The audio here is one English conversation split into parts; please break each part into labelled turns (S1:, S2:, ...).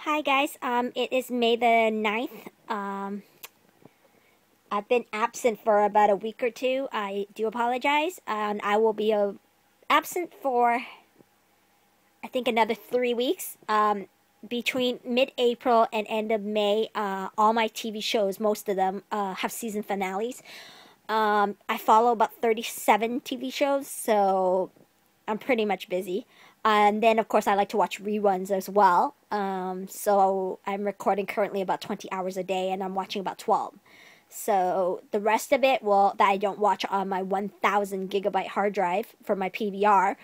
S1: Hi guys, it is May the 9th. I've been absent for about a week or two. I do apologize, and I will be absent for, I think, another 3 weeks. Between mid-April and end of May, all my TV shows, most of them, have season finales. I follow about 37 TV shows, so I'm pretty much busy. And then, of course, I like to watch reruns as well. So I'm recording currently about 20 hours a day, and I'm watching about 12. So the rest of it, that I don't watch on my 1,000 gigabyte hard drive for my PVR,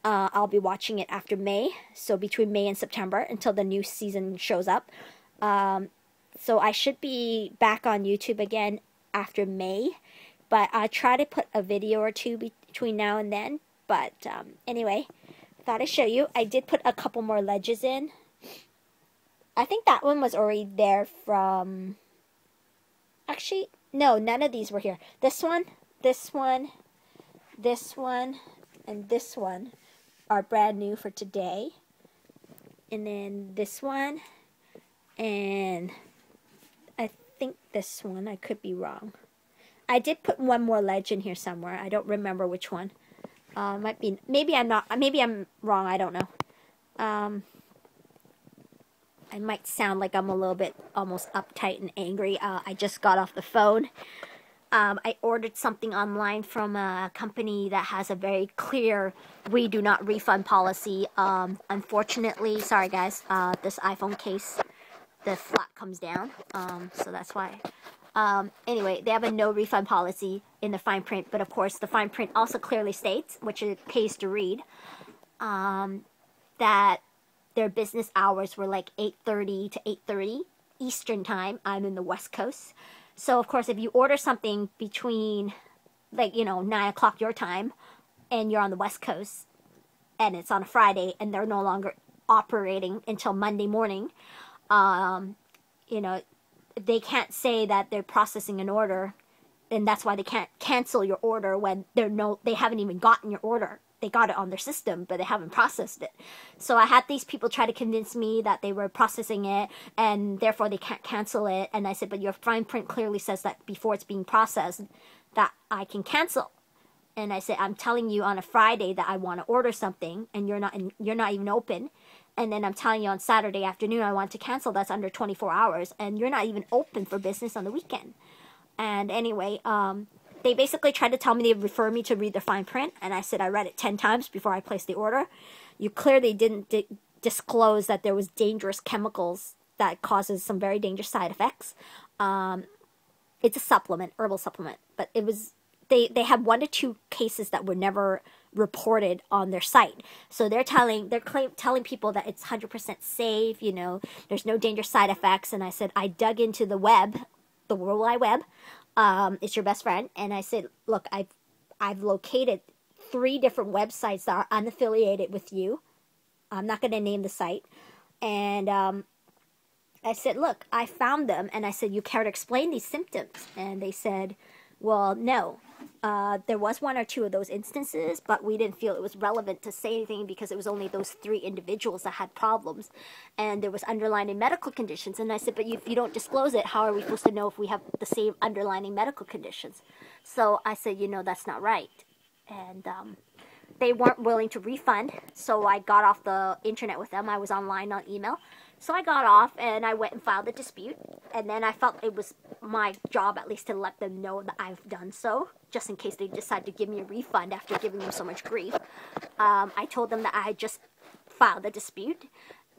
S1: I'll be watching it after May. So between May and September until the new season shows up. So I should be back on YouTube again after May. But I try to put a video or two between now and then. But anyway, thought I'd show you. I did put a couple more ledges in. I think that one was already there from... Actually, no, none of these were here. This one, this one, this one, and this one are brand new for today. And then this one, and I think this one. I could be wrong. I did put one more ledge in here somewhere. I don't remember which one. Might be, maybe I'm not, maybe I'm wrong, I don't know. I might sound like I'm a little bit almost uptight and angry. I just got off the phone. I ordered something online from a company that has a very clear, we do not refund policy. Unfortunately, sorry guys, this iPhone case, the flap comes down, so that's why. Anyway, they have a no refund policy in the fine print, but of course the fine print also clearly states, which it pays to read, that their business hours were like 8:30 to 8:30 Eastern time. I'm in the West Coast. So of course if you order something between, like, 9 o'clock your time, and you're on the West Coast, and it's on a Friday, and they're no longer operating until Monday morning, they can't say that they're processing an order, and that's why they can't cancel your order when they haven't even gotten your order. They got it on their system, but they haven't processed it. So I had these people try to convince me that they were processing it, and therefore they can't cancel it. And I said, but your fine print clearly says that before it's being processed, that I can cancel. And I said, I'm telling you on a Friday that I want to order something, and you're not even open. And then I'm telling you on Saturday afternoon I want to cancel. That's under 24 hours, and you're not even open for business on the weekend. And anyway, they basically tried to tell me, they refer me to read the fine print, and I said I read it 10 times before I placed the order. You clearly didn't disclose that there was dangerous chemicals that causes some very dangerous side effects. It's a supplement, herbal supplement, but it was... They had 1 to 2 cases that were never reported on their site. So they're telling people that it's 100% safe, there's no dangerous side effects. And I said, I dug into the web, the World Wide Web, it's your best friend. And I said, look, I've located 3 different websites that are unaffiliated with you. I'm not going to name the site. And I said, look, I found them. And I said, you care to explain these symptoms? And they said, well, no. There was 1 or 2 of those instances, but we didn't feel it was relevant to say anything because it was only those 3 individuals that had problems, and there was underlying medical conditions. And I said, but if you don't disclose it, how are we supposed to know if we have the same underlying medical conditions? So I said, that's not right. And they weren't willing to refund, so I got off the internet with them. I was online on email. So I got off, and I went and filed a dispute. And then I felt it was my job at least to let them know that I've done so, just in case they decide to give me a refund after giving them so much grief. I told them that I had just filed the dispute.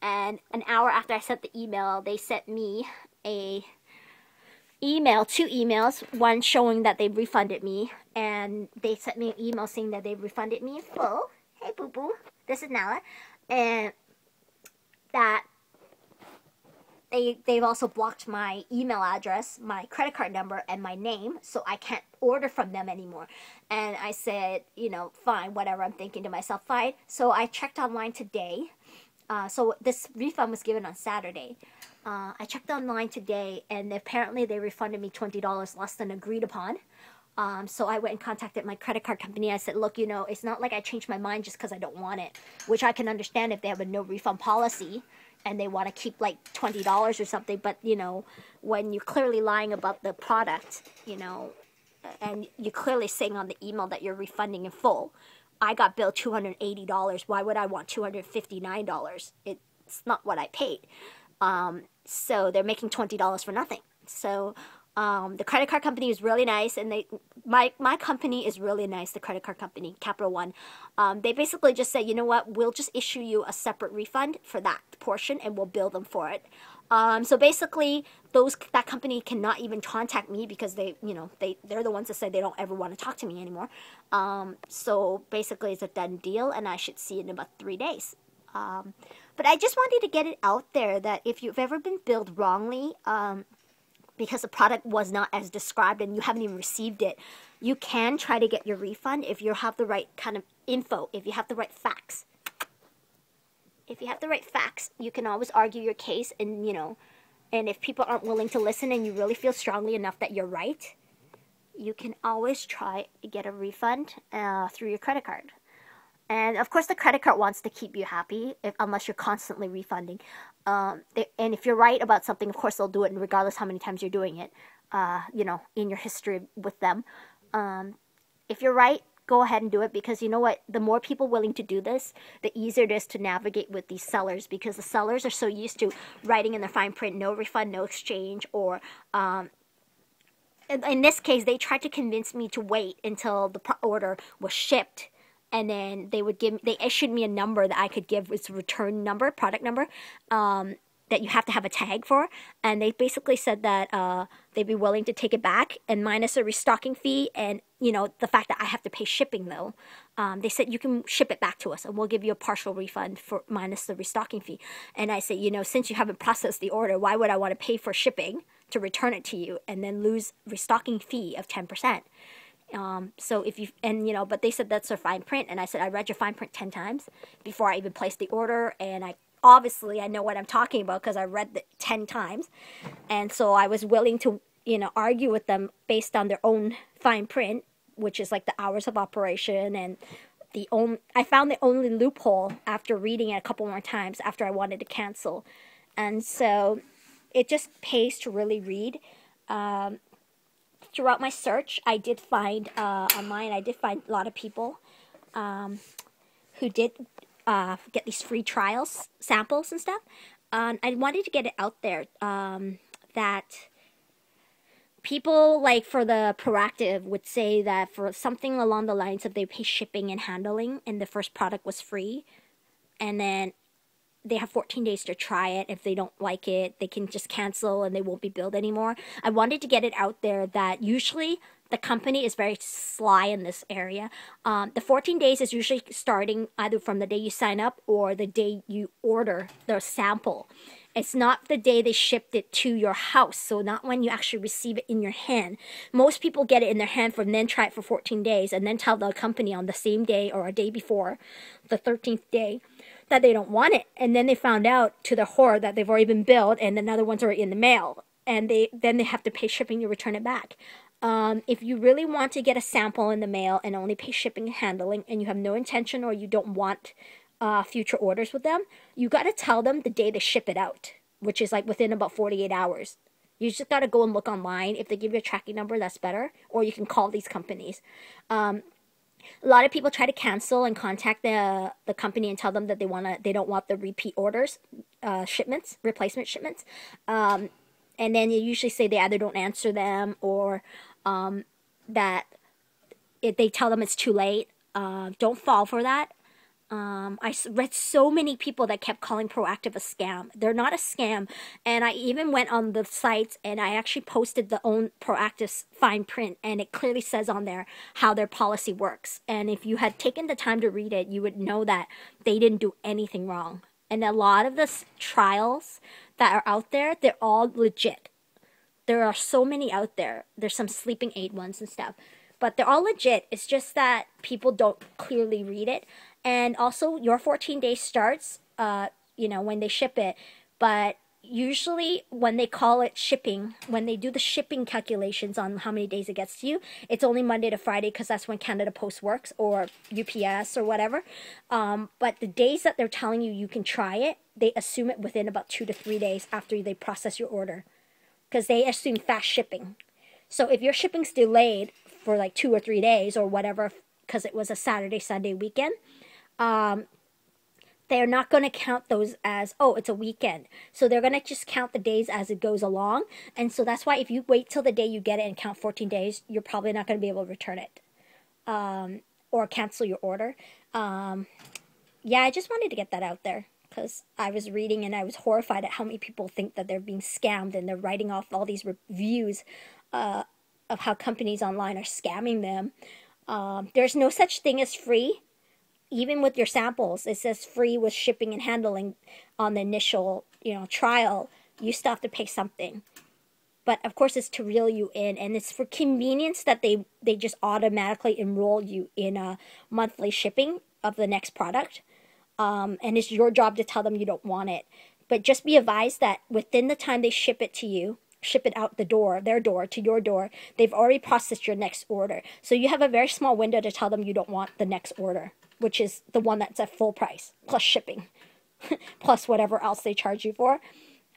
S1: And an hour after I sent the email, they sent me two emails, one showing that they refunded me, and they sent me an email saying that they refunded me in full. Hey, boo-boo, this is Nala. And that they've also blocked my email address, my credit card number, and my name, so I can't order from them anymore. And I said, fine, whatever. I'm thinking to myself, fine. So I checked online today. So this refund was given on Saturday. I checked online today, and apparently they refunded me $20 less than agreed upon. So I went and contacted my credit card company. I said, look, it's not like I changed my mind just because I don't want it, which I can understand if they have a no refund policy. and they want to keep like $20 or something, but you know, when you're clearly lying about the product, you know, and you're clearly saying on the email that you're refunding in full. I got billed $280. Why would I want $259? It's not what I paid. So they're making $20 for nothing. So the credit card company is really nice, and my company is really nice. The credit card company, Capital One, they basically just said, you know what, we'll just issue you a separate refund for that portion, and we'll bill them for it. So basically, that company cannot even contact me because they're the ones that say they don't ever want to talk to me anymore. So basically, it's a done deal, and I should see it in about 3 days. But I just wanted to get it out there that if you've ever been billed wrongly, because the product was not as described and you haven't even received it, you can try to get your refund if you have the right kind of info, if you have the right facts. If you have the right facts, you can always argue your case, and and if people aren't willing to listen and you really feel strongly enough that you're right, you can always try to get a refund through your credit card. And of course, the credit card wants to keep you happy, unless you're constantly refunding. And if you're right about something, of course, they'll do it, regardless how many times you're doing it, in your history with them. If you're right, go ahead and do it, because you know what? The more people willing to do this, the easier it is to navigate with these sellers, because the sellers are so used to writing in the fine print, no refund, no exchange, or in this case, they tried to convince me to wait until the order was shipped, and then they issued me a number that I could give. It's a return number, product number, that you have to have a tag for, and they basically said that they'd be willing to take it back, and minus a restocking fee, and the fact that I have to pay shipping though. They said you can ship it back to us, and we'll give you a partial refund for minus the restocking fee. And I said, since you haven't processed the order, why would I want to pay for shipping to return it to you and then lose restocking fee of 10%? So if you, but they said that's their fine print, and I said I read your fine print 10 times before I even placed the order, and I know what I'm talking about because I read it 10 times, and so I was willing to argue with them based on their own fine print, which is like the hours of operation, and I found the only loophole after reading it a couple more times after I wanted to cancel, and so it just pays to really read. Throughout my search, I did find online, I did find a lot of people who did get these free trials, samples and stuff. I wanted to get it out there that people, like for the proactive, would say that for something along the lines of they pay shipping and handling and the first product was free, and then they have 14 days to try it. If they don't like it, they can just cancel and they won't be billed anymore. I wanted to get it out there that usually the company is very sly in this area. The 14 days is usually starting either from the day you sign up or the day you order the sample. It's not the day they shipped it to your house, so not when you actually receive it in your hand. Most people get it in their hand and then try it for 14 days and then tell the company on the same day or a day before, the 13th day, that they don't want it, and then they found out to their horror that they've already been billed and another one's already in the mail, and then they have to pay shipping to return it back. If you really want to get a sample in the mail and only pay shipping and handling, and you have no intention or you don't want future orders with them, you got to tell them the day they ship it out, which is like within about 48 hours. You just got to go and look online. If they give you a tracking number, that's better, or you can call these companies. A lot of people try to cancel and contact the company and tell them that they don't want the repeat orders, replacement shipments, and then you usually say they either don't answer them or that they tell them it's too late. Don't fall for that. I read so many people that kept calling Proactive a scam. They're not a scam. And I even went on the sites and I actually posted the own Proactive fine print, and it clearly says on there how their policy works. And if you had taken the time to read it, you would know that they didn't do anything wrong. And a lot of the trials that are out there, they're all legit. There are so many out there. There's some sleeping aid ones and stuff. But they're all legit. It's just that people don't clearly read it. And also, your 14 days starts, when they ship it. But usually when they call it shipping, when they do the shipping calculations on how many days it gets to you, it's only Monday to Friday because that's when Canada Post works, or UPS or whatever. But the days that they're telling you you can try it, they assume it within about 2 to 3 days after they process your order, because they assume fast shipping. So if your shipping's delayed for like 2 or 3 days or whatever, because it was a Saturday, Sunday weekend, they're not going to count those as, oh, it's a weekend. So they're going to just count the days as it goes along. And so that's why if you wait till the day you get it and count 14 days, you're probably not going to be able to return it, or cancel your order. Yeah, I just wanted to get that out there, because I was reading and I was horrified at how many people think that they're being scammed, and they're writing off all these reviews of how companies online are scamming them. There's no such thing as free. Even with your samples, it says free with shipping and handling on the initial, trial. You still have to pay something. But of course, it's to reel you in, and it's for convenience that they just automatically enroll you in a monthly shipping of the next product. And it's your job to tell them you don't want it. But just be advised that within the time they ship it to you, ship it out the door, their door to your door, they've already processed your next order. So you have a very small window to tell them you don't want the next order, which is the one that's at full price, plus shipping, plus whatever else they charge you for.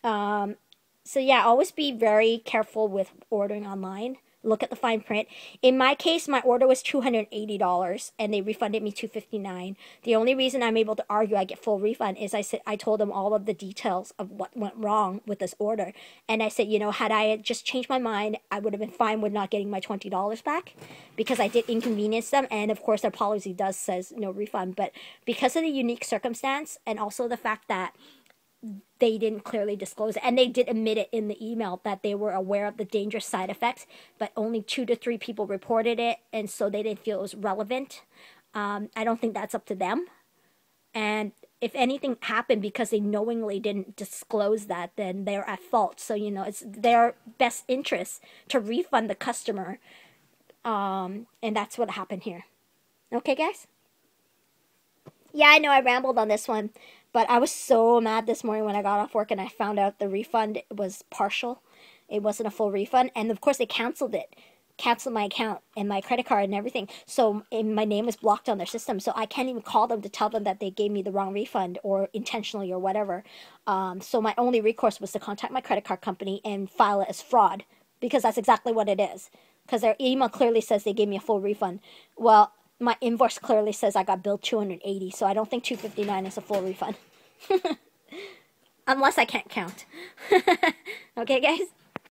S1: So yeah, always be very careful with ordering online. Look at the fine print. In my case, my order was $280, and they refunded me $259. The only reason I'm able to argue I get full refund is I told them all of the details of what went wrong with this order. And I said, had I just changed my mind, I would have been fine with not getting my $20 back, because I did inconvenience them. And of course, their policy says no refund. But because of the unique circumstance, and also the fact that they didn't clearly disclose it, and they did admit it in the email that they were aware of the dangerous side effects, but only 2 to 3 people reported it, and so they didn't feel it was relevant. I don't think that's up to them. And if anything happened because they knowingly didn't disclose that, then they're at fault. So, it's their best interest to refund the customer. And that's what happened here. Okay, guys? Yeah, I know I rambled on this one, but I was so mad this morning when I got off work and I found out the refund was partial. It wasn't a full refund. And of course, they canceled it. Canceled my account and my credit card and everything. So my name was blocked on their system. So I can't even call them to tell them that they gave me the wrong refund, or intentionally or whatever. So my only recourse was to contact my credit card company and file it as fraud, because that's exactly what it is. Because their email clearly says they gave me a full refund. Well, my invoice clearly says I got billed $280, so I don't think $259 is a full refund. Unless I can't count. Okay, guys?